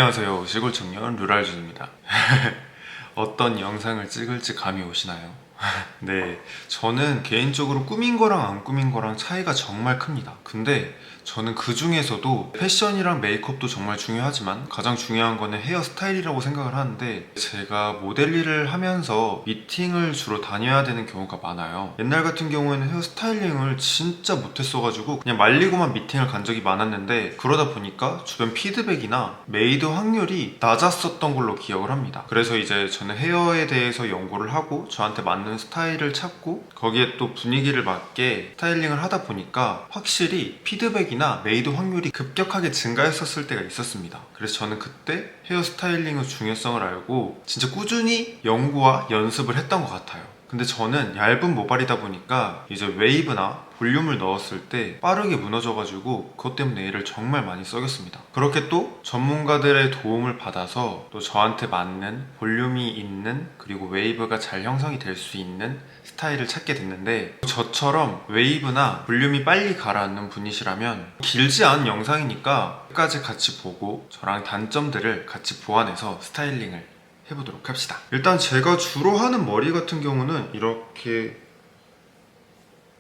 안녕하세요. 시골 청년 류랄준입니다. 어떤 영상을 찍을지 감이 오시나요? 네, 저는 개인적으로 꾸민 거랑 안 꾸민 거랑 차이가 정말 큽니다. 근데 저는 그 중에서도 패션이랑 메이크업도 정말 중요하지만 가장 중요한 거는 헤어스타일이라고 생각을 하는데, 제가 모델 일을 하면서 미팅을 주로 다녀야 되는 경우가 많아요. 옛날 같은 경우에는 헤어스타일링을 진짜 못했어가지고 그냥 말리고만 미팅을 간 적이 많았는데, 그러다 보니까 주변 피드백이나 메이드 확률이 낮았었던 걸로 기억을 합니다. 그래서 이제 저는 헤어에 대해서 연구를 하고 저한테 맞는 스타일을 찾고 거기에 또 분위기를 맞게 스타일링을 하다 보니까 확실히 피드백이나 메이드 확률이 급격하게 증가했었을 때가 있었습니다. 그래서 저는 그때 헤어스타일링의 중요성을 알고 진짜 꾸준히 연구와 연습을 했던 것 같아요. 근데 저는 얇은 모발이다 보니까 이제 웨이브나 볼륨을 넣었을 때 빠르게 무너져가지고 그것 때문에 애를 정말 많이 썩였습니다. 그렇게 또 전문가들의 도움을 받아서 또 저한테 맞는 볼륨이 있는, 그리고 웨이브가 잘 형성이 될 수 있는 스타일을 찾게 됐는데, 저처럼 웨이브나 볼륨이 빨리 가라앉는 분이시라면 길지 않은 영상이니까 끝까지 같이 보고 저랑 단점들을 같이 보완해서 스타일링을 해보도록 합시다. 일단 제가 주로 하는 머리 같은 경우는 이렇게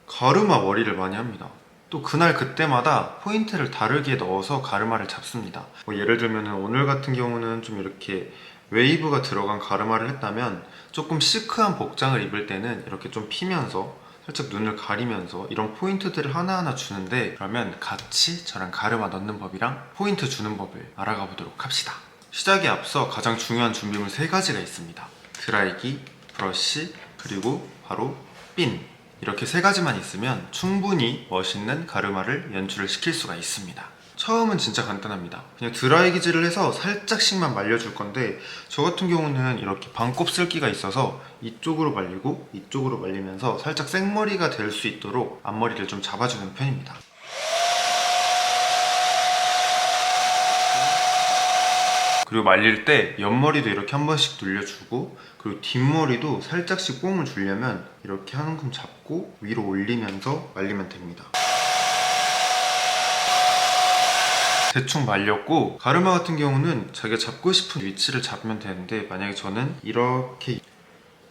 가르마 머리를 많이 합니다. 또 그날 그때마다 포인트를 다르게 넣어서 가르마를 잡습니다. 예를 들면 오늘 같은 경우는 좀 이렇게 웨이브가 들어간 가르마를 했다면, 조금 시크한 복장을 입을 때는 이렇게 좀 피면서 살짝 눈을 가리면서 이런 포인트들을 하나하나 주는데, 그러면 같이 저랑 가르마 넣는 법이랑 포인트 주는 법을 알아가 보도록 합시다. 시작에 앞서 가장 중요한 준비물 3가지가 있습니다. 드라이기, 브러쉬, 그리고 바로 핀. 이렇게 3가지만 있으면 충분히 멋있는 가르마를 연출을 시킬 수가 있습니다. 처음은 진짜 간단합니다. 그냥 드라이기질을 해서 살짝씩만 말려줄 건데, 저 같은 경우는 이렇게 반곱슬기가 있어서 이쪽으로 말리고 이쪽으로 말리면서 살짝 생머리가 될 수 있도록 앞머리를 좀 잡아주는 편입니다. 그리고 말릴 때 옆머리도 이렇게 한 번씩 돌려주고, 그리고 뒷머리도 살짝씩 뽕을 주려면 이렇게 한 움큼 잡고 위로 올리면서 말리면 됩니다. 대충 말렸고, 가르마 같은 경우는 자기가 잡고 싶은 위치를 잡으면 되는데, 만약에 저는 이렇게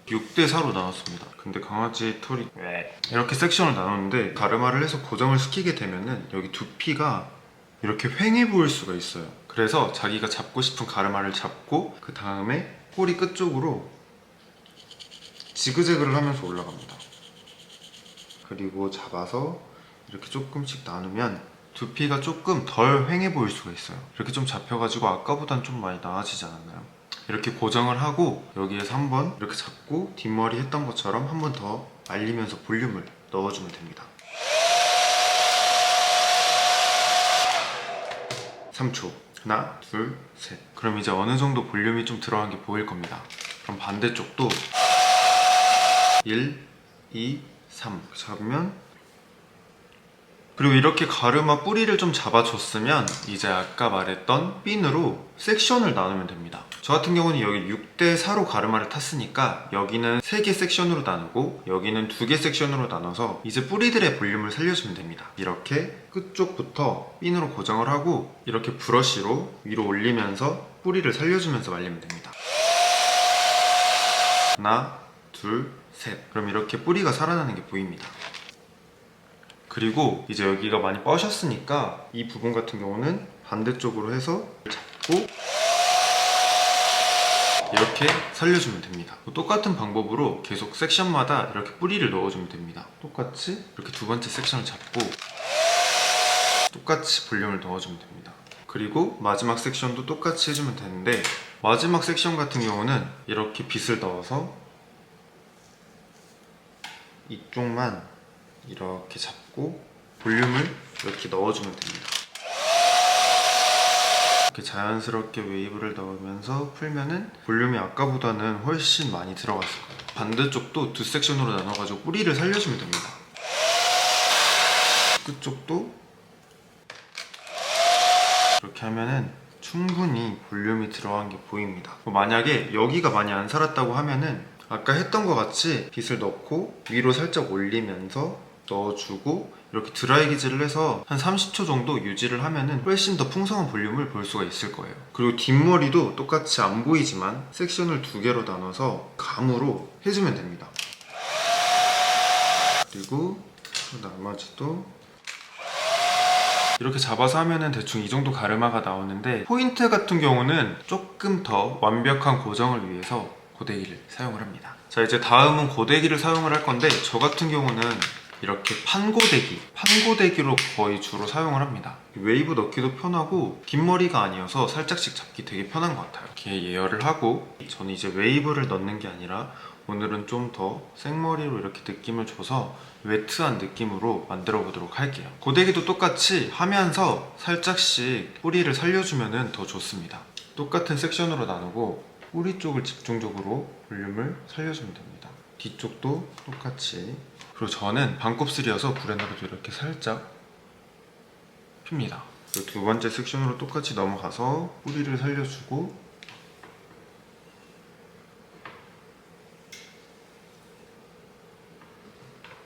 6대4로 나눴습니다. 근데 강아지 털이 이렇게 섹션을 나눴는데, 가르마를 해서 고정을 시키게 되면은 여기 두피가 이렇게 휑해 보일 수가 있어요. 그래서 자기가 잡고 싶은 가르마를 잡고 그 다음에 꼬리 끝쪽으로 지그재그를 하면서 올라갑니다. 그리고 잡아서 이렇게 조금씩 나누면 두피가 조금 덜 휑해 보일 수가 있어요. 이렇게 좀 잡혀가지고 아까보단 좀 많이 나아지지 않았나요? 이렇게 고정을 하고 여기에서 한번 이렇게 잡고 뒷머리 했던 것처럼 한 번 더 말리면서 볼륨을 넣어주면 됩니다. 3초. 하나, 둘, 셋. 그럼 이제 어느 정도 볼륨이 좀 들어간 게 보일 겁니다. 그럼 반대쪽도 1, 2, 3 잡으면, 그리고 이렇게 가르마 뿌리를 좀 잡아줬으면 이제 아까 말했던 핀으로 섹션을 나누면 됩니다. 저 같은 경우는 여기 6대4로 가르마를 탔으니까 여기는 3개 섹션으로 나누고 여기는 2개 섹션으로 나눠서 이제 뿌리들의 볼륨을 살려주면 됩니다. 이렇게 끝쪽부터 핀으로 고정을 하고 이렇게 브러쉬로 위로 올리면서 뿌리를 살려주면서 말리면 됩니다. 하나, 둘, 셋. 그럼 이렇게 뿌리가 살아나는 게 보입니다. 그리고 이제 여기가 많이 뻐셨으니까 이 부분 같은 경우는 반대쪽으로 해서 잡고 이렇게 살려주면 됩니다. 똑같은 방법으로 계속 섹션마다 이렇게 뿌리를 넣어주면 됩니다. 똑같이 이렇게 두 번째 섹션을 잡고 똑같이 볼륨을 넣어주면 됩니다. 그리고 마지막 섹션도 똑같이 해주면 되는데, 마지막 섹션 같은 경우는 이렇게 빗을 넣어서 이쪽만 이렇게 잡고 볼륨을 이렇게 넣어주면 됩니다. 이렇게 자연스럽게 웨이브를 넣으면서 풀면은 볼륨이 아까보다는 훨씬 많이 들어갔을 거예요. 반대쪽도 2섹션으로 나눠가지고 뿌리를 살려주면 됩니다. 끝쪽도 이렇게 하면은 충분히 볼륨이 들어간 게 보입니다. 만약에 여기가 많이 안 살았다고 하면은 아까 했던 것 같이 빗을 넣고 위로 살짝 올리면서 넣어주고 이렇게 드라이 기질을 해서 한 30초 정도 유지를 하면은 훨씬 더 풍성한 볼륨을 볼 수가 있을 거예요. 그리고 뒷머리도 똑같이 안 보이지만 섹션을 2개로 나눠서 감으로 해주면 됩니다. 그리고 나머지도 이렇게 잡아서 하면은 대충 이 정도 가르마가 나오는데, 포인트 같은 경우는 조금 더 완벽한 고정을 위해서 고데기를 사용을 합니다. 자, 이제 다음은 고데기를 사용을 할 건데, 저 같은 경우는 이렇게 판고데기로 거의 주로 사용을 합니다. 웨이브 넣기도 편하고 긴 머리가 아니어서 살짝씩 잡기 되게 편한 것 같아요. 이렇게 예열을 하고, 저는 이제 웨이브를 넣는 게 아니라 오늘은 좀 더 생머리로 이렇게 느낌을 줘서 웨트한 느낌으로 만들어 보도록 할게요. 고데기도 똑같이 하면서 살짝씩 뿌리를 살려주면 더 좋습니다. 똑같은 섹션으로 나누고 뿌리 쪽을 집중적으로 볼륨을 살려주면 됩니다. 뒤쪽도 똑같이. 그리고 저는 반곱슬이어서 브랜드도 이렇게 살짝 핍니다. 그리고 두 번째 섹션으로 똑같이 넘어가서 뿌리를 살려주고,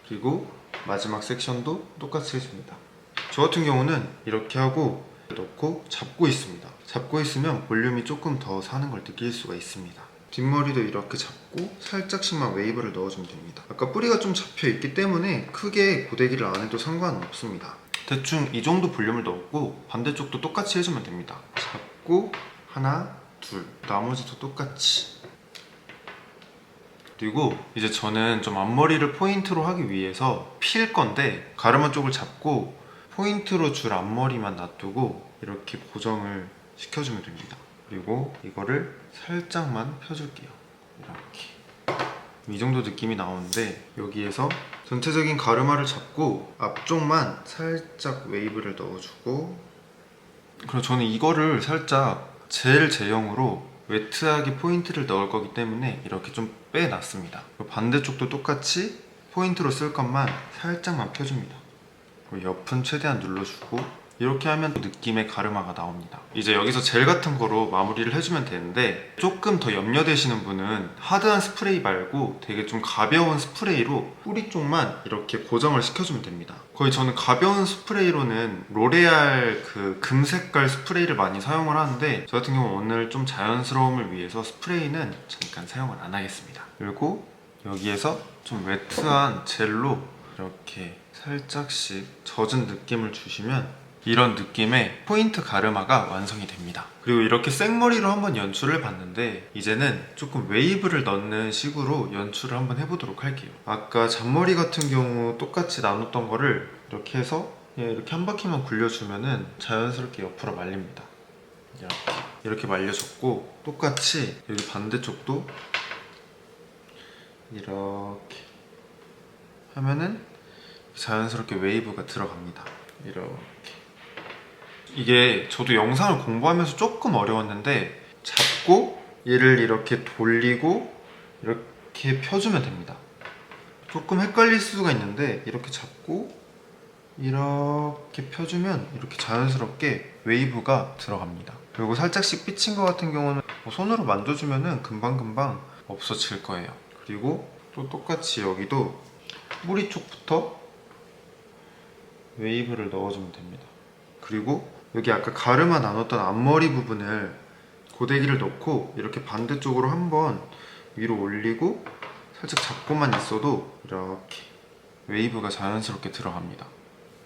그리고 마지막 섹션도 똑같이 해줍니다. 저 같은 경우는 이렇게 하고 넣고 잡고 있습니다. 잡고 있으면 볼륨이 조금 더 사는 걸 느낄 수가 있습니다. 뒷머리도 이렇게 잡고 살짝씩만 웨이브를 넣어주면 됩니다. 아까 뿌리가 좀 잡혀 있기 때문에 크게 고데기를 안 해도 상관은 없습니다. 대충 이 정도 볼륨을 넣었고 반대쪽도 똑같이 해주면 됩니다. 잡고 하나, 둘, 나머지도 똑같이. 그리고 이제 저는 좀 앞머리를 포인트로 하기 위해서 필 건데, 가르마 쪽을 잡고 포인트로 줄 앞머리만 놔두고 이렇게 고정을 시켜주면 됩니다. 그리고 이거를 살짝만 펴줄게요. 이렇게. 이 정도 느낌이 나오는데, 여기에서 전체적인 가르마를 잡고 앞쪽만 살짝 웨이브를 넣어주고, 그리고 저는 이거를 살짝 젤 제형으로 웨트하게 포인트를 넣을 거기 때문에 이렇게 좀 빼놨습니다. 반대쪽도 똑같이 포인트로 쓸 것만 살짝만 펴줍니다. 그리고 옆은 최대한 눌러주고, 이렇게 하면 느낌의 가르마가 나옵니다. 이제 여기서 젤 같은 거로 마무리를 해주면 되는데, 조금 더 염려되시는 분은 하드한 스프레이 말고 되게 좀 가벼운 스프레이로 뿌리 쪽만 이렇게 고정을 시켜주면 됩니다. 거의 저는 가벼운 스프레이로는 로레알 그 금색깔 스프레이를 많이 사용을 하는데, 저 같은 경우 오늘 좀 자연스러움을 위해서 스프레이는 잠깐 사용을 안 하겠습니다. 그리고 여기에서 좀 웨트한 젤로 이렇게 살짝씩 젖은 느낌을 주시면 이런 느낌의 포인트 가르마가 완성이 됩니다. 그리고 이렇게 생머리로 한번 연출을 봤는데, 이제는 조금 웨이브를 넣는 식으로 연출을 한번 해보도록 할게요. 아까 잔머리 같은 경우 똑같이 나눴던 거를 이렇게 해서 이렇게 한 바퀴만 굴려주면은 자연스럽게 옆으로 말립니다. 이렇게 말려줬고, 똑같이 여기 반대쪽도 이렇게 하면은 자연스럽게 웨이브가 들어갑니다. 이렇게. 이게 저도 영상을 공부하면서 조금 어려웠는데, 잡고 얘를 이렇게 돌리고 이렇게 펴주면 됩니다. 조금 헷갈릴 수가 있는데, 이렇게 잡고 이렇게 펴주면 이렇게 자연스럽게 웨이브가 들어갑니다. 그리고 살짝씩 삐친 것 같은 경우는 손으로 만져주면 금방금방 없어질 거예요. 그리고 또 똑같이 여기도 뿌리 쪽부터 웨이브를 넣어주면 됩니다. 그리고 여기 아까 가르마 나눴던 앞머리 부분을 고데기를 넣고 이렇게 반대쪽으로 한번 위로 올리고 살짝 잡고만 있어도 이렇게 웨이브가 자연스럽게 들어갑니다.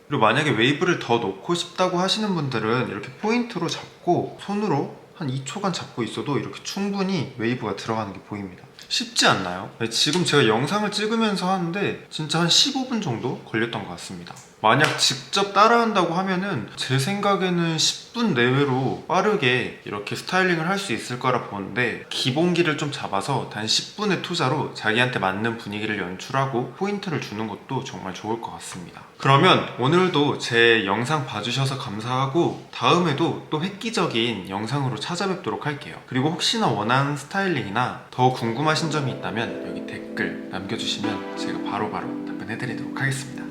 그리고 만약에 웨이브를 더 넣고 싶다고 하시는 분들은 이렇게 포인트로 잡고 손으로 한 2초간 잡고 있어도 이렇게 충분히 웨이브가 들어가는 게 보입니다. 쉽지 않나요? 지금 제가 영상을 찍으면서 하는데 진짜 한 15분 정도 걸렸던 것 같습니다. 만약 직접 따라한다고 하면은 제 생각에는 10분 내외로 빠르게 이렇게 스타일링을 할 수 있을 거라 보는데, 기본기를 좀 잡아서 단 10분의 투자로 자기한테 맞는 분위기를 연출하고 포인트를 주는 것도 정말 좋을 것 같습니다. 그러면 오늘도 제 영상 봐주셔서 감사하고, 다음에도 또 획기적인 영상으로 찾아뵙도록 할게요. 그리고 혹시나 원하는 스타일링이나 더 궁금하신 점이 있다면 여기 댓글 남겨주시면 제가 바로바로 답변해드리도록 하겠습니다.